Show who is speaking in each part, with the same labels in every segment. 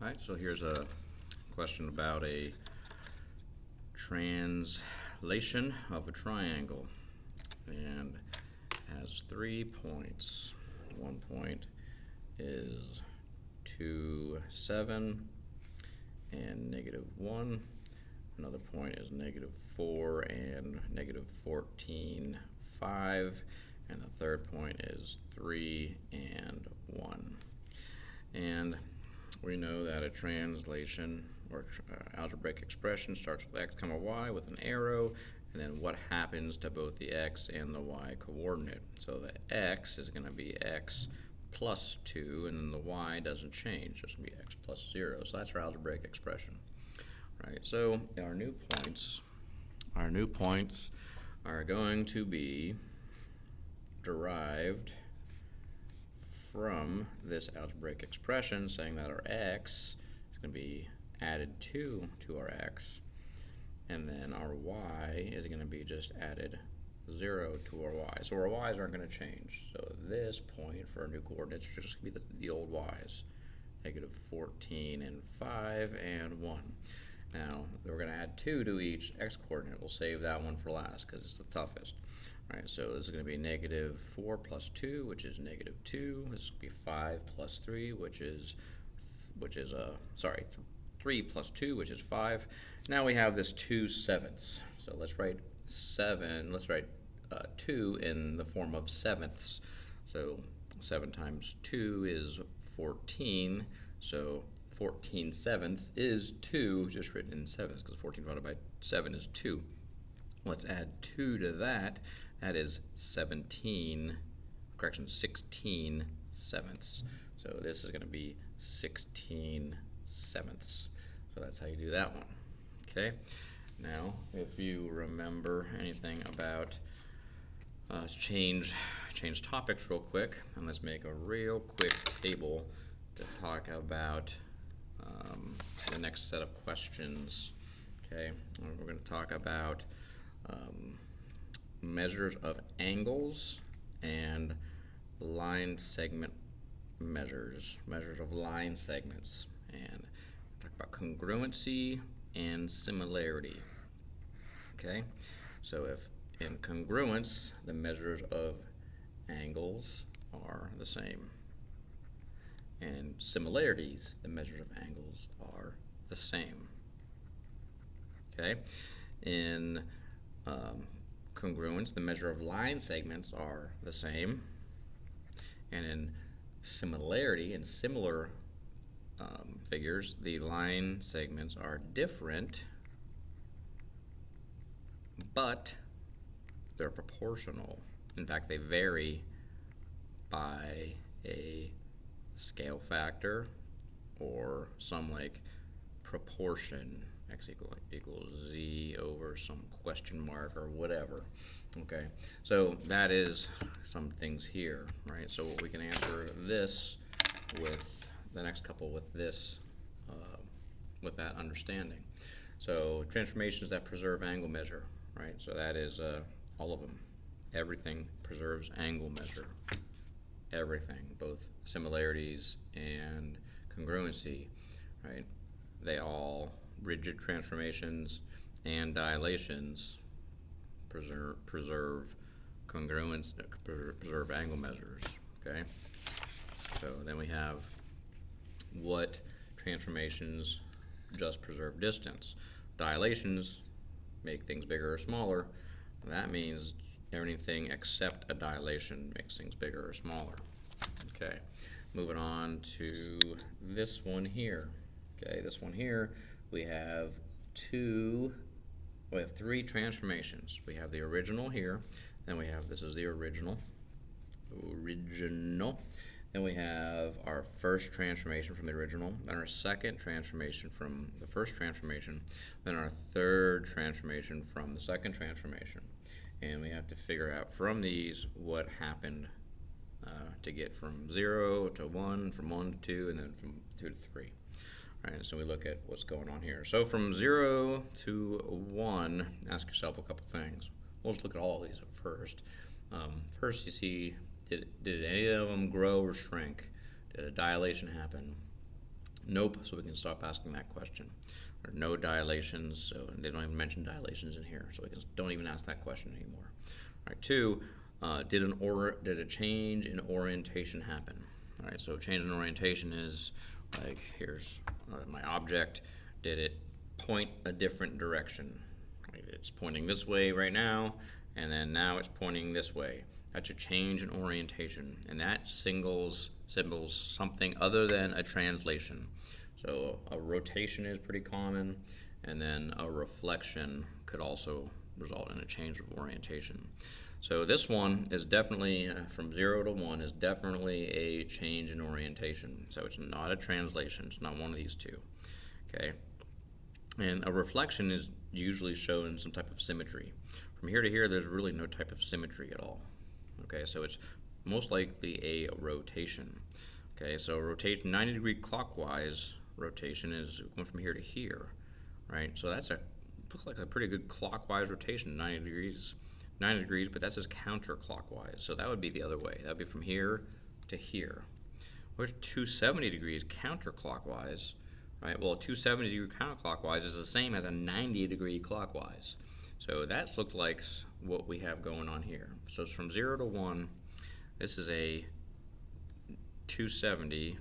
Speaker 1: All right, so here's a question about a translation of a triangle, and has 3 points. One point is 2, 7, and -1. Another point is -4 and -14, 5. And the third point is 3 and 1. And we know that a translation or algebraic expression starts with x comma y with an arrow, and then what happens to both the x and the y coordinate. So the x is going to be x plus 2, and then the y doesn't change. It's going to be x plus 0. So that's our algebraic expression. Right, so our new points are going to be derived from this algebraic expression, saying that our x is going to be added 2 to our x, and then our y is going to be just added 0 to our y. So our y's aren't going to change. So this point for our new coordinates is just going to be the old y's, -14 and 5 and 1. Now, we're going to add 2 to each x coordinate. We'll save that one for last because it's the toughest. All right, so this is going to be -4 plus 2, which is -2. This will be 5 plus 3, which is 3 plus 2, which is 5. Now we have this 2/7. So let's write 2 in the form of sevenths. So 7 times 2 is 14. So 14/7 is 2, just written in sevenths, because 14 divided by 7 is 2. Let's add 2 to that. That is 16/7. So this is going to be 16/7. So that's how you do that one. Okay. Now, if you remember anything about change topics real quick, and let's make a real quick table to talk about the next set of questions. Okay, we're going to talk about measures of angles and line segment measures of line segments, and talk about congruency and similarity. Okay, so if in congruence the measures of angles are the same, and in similarities the measures of angles are the same. Okay, in congruence the measure of line segments are the same, and in similarity and similar figures the line segments are different, but they're proportional. In fact, they vary by a scale factor or some like proportion, x equals z over some question mark or whatever. Okay, so that is some things here, right? So we can answer this with the next couple with this, with that understanding. So transformations that preserve angle measure, right? So that is all of them. Everything preserves angle measure. Everything, both similarities and congruency, right? They all, rigid transformations and dilations, preserve congruence, preserve angle measures. Okay, so then we have what transformations just preserve distance. Dilations make things bigger or smaller. That means anything except a dilation makes things bigger or smaller. Okay, moving on to this one here. Okay, this one here, we have 3 transformations. We have the original here, then we have, this is the original. Then we have our first transformation from the original, then our second transformation from the first transformation, then our third transformation from the second transformation. And we have to figure out from these what happened to get from 0 to 1, from 1 to 2, and then from 2 to 3. All right, so we look at what's going on here. So from 0 to 1, ask yourself a couple things. We'll just look at all of these at first. First, you see, did any of them grow or shrink? Did a dilation happen? Nope, so we can stop asking that question. Or no dilations, so they don't even mention dilations in here, so we can, don't even ask that question anymore. All right, 2, did a change in orientation happen? All right, so change in orientation is like, here's my object. Did it point a different direction? Right, it's pointing this way right now, and then now it's pointing this way. That's a change in orientation, and that symbols something other than a translation. So a rotation is pretty common, and then a reflection could also result in a change of orientation. So this one is definitely, from 0 to 1, is definitely a change in orientation. So it's not a translation, it's not one of these two, okay? And a reflection is usually shown some type of symmetry. From here to here, there's really no type of symmetry at all. Okay, so it's most likely a rotation. Okay, so rotation 90-degree clockwise rotation is going from here to here, right? So that's looks like a pretty good clockwise rotation, 90 degrees, but that's just counterclockwise. So that would be the other way. That would be from here to here. Where's 270 degrees counterclockwise, right? Well, 270 degree counterclockwise is the same as a 90-degree clockwise. So that's looked like what we have going on here. So it's from 0 to 1. This is a 270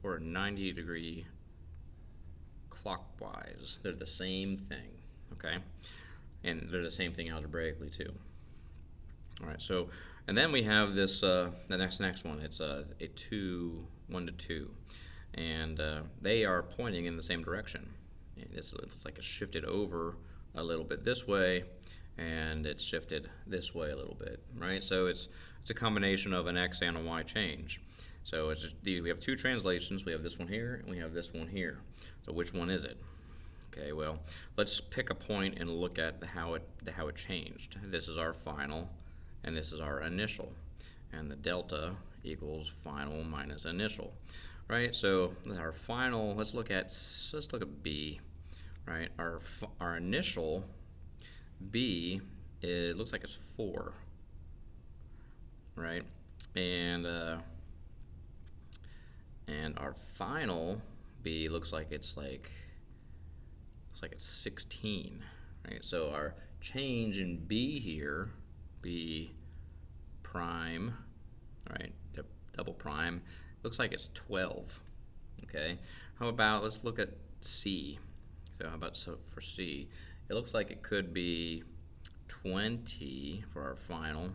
Speaker 1: or a 90-degree clockwise. They're the same thing, okay? And they're the same thing algebraically too. All right, so, and then we have this, the next one. It's a 1 to 2. And they are pointing in the same direction. It's like it's shifted over a little bit this way, and it's shifted this way a little bit, right? So it's a combination of an X and a Y change. So it's just, we have two translations. We have this one here, and we have this one here. So which one is it? Okay, well, let's pick a point and look at how it changed. This is our final, and this is our initial. And the delta equals final minus initial, right? So our final, let's look at B, right? Our initial B, it looks like it's 4, right? And our final B looks like it's 16, right? So our change in B here, B prime, right, double prime, looks like it's 12, okay? How about, let's look at C. So how about, for C, it looks like it could be 20 for our final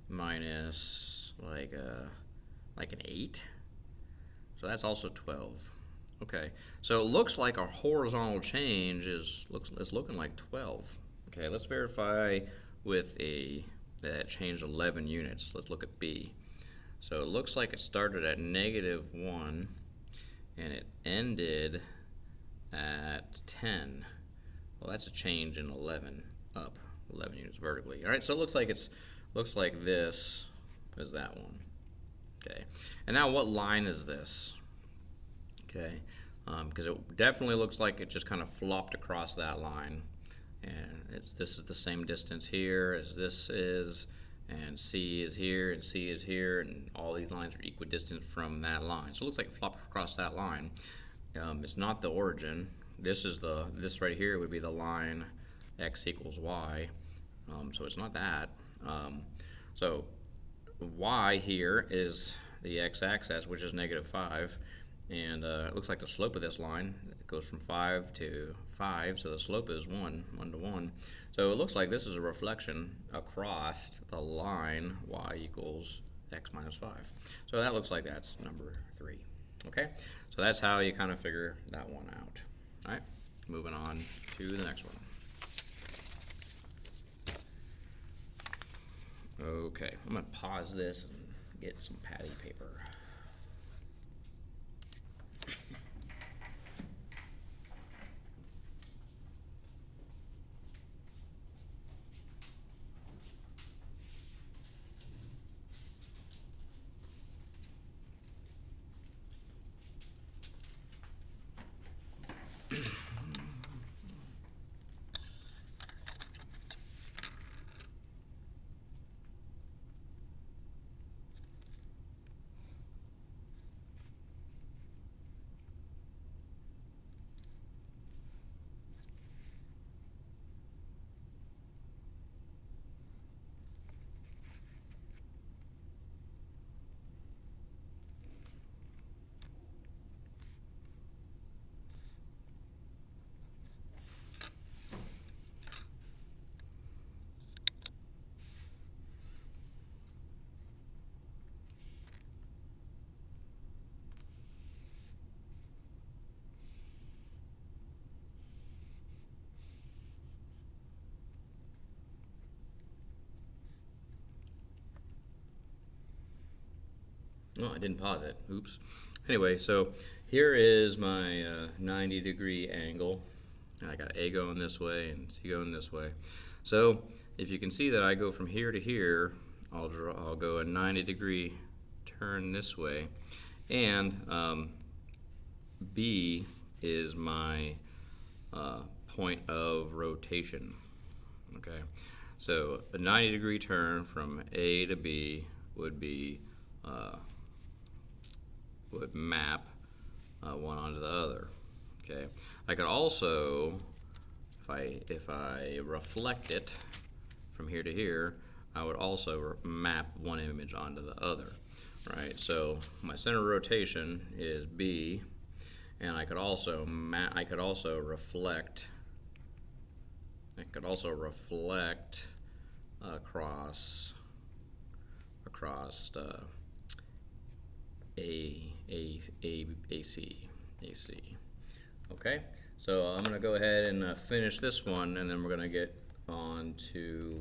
Speaker 1: minus like an 8. So that's also 12. Okay, so it looks like our horizontal change is looking like 12. Okay, let's verify with that changed 11 units. Let's look at B. So it looks like it started at -1 and it ended at 10. Well, that's a change in 11, up 11 units vertically. All right, so it looks like this is that one. Okay, and now what line is this? Okay, because it definitely looks like it just kind of flopped across that line, and this is the same distance here as this is, and C is here, and C is here, and all these lines are equidistant from that line. So it looks like it flopped across that line. It's not the origin. This right here would be the line x equals y. So it's not that. So y here is the x-axis, which is -5, and it looks like the slope of this line goes from 5 to 5, so the slope is 1 to 1. So it looks like this is a reflection across the line y equals x minus 5. So that looks like that's number 3. Okay, so that's how you kind of figure that one out. All right, moving on to the next one. Okay, I'm going to pause this and get some patty paper. Oh, I didn't pause it. Oops. Anyway, so here is my 90-degree angle. I got A going this way and C going this way. So if you can see that I go from here to here, I'll go a 90-degree turn this way, and B is my point of rotation. Okay, so a 90-degree turn from A to B would be would map one onto the other. Okay, I could also, if I reflect it from here to here, I would also map one image onto the other. Right, so my center of rotation is B, and I could also reflect. I could also reflect across AC. Okay, so I'm going to go ahead and finish this one, and then we're going to get on to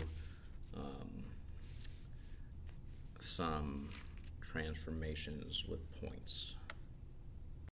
Speaker 1: some transformations with points.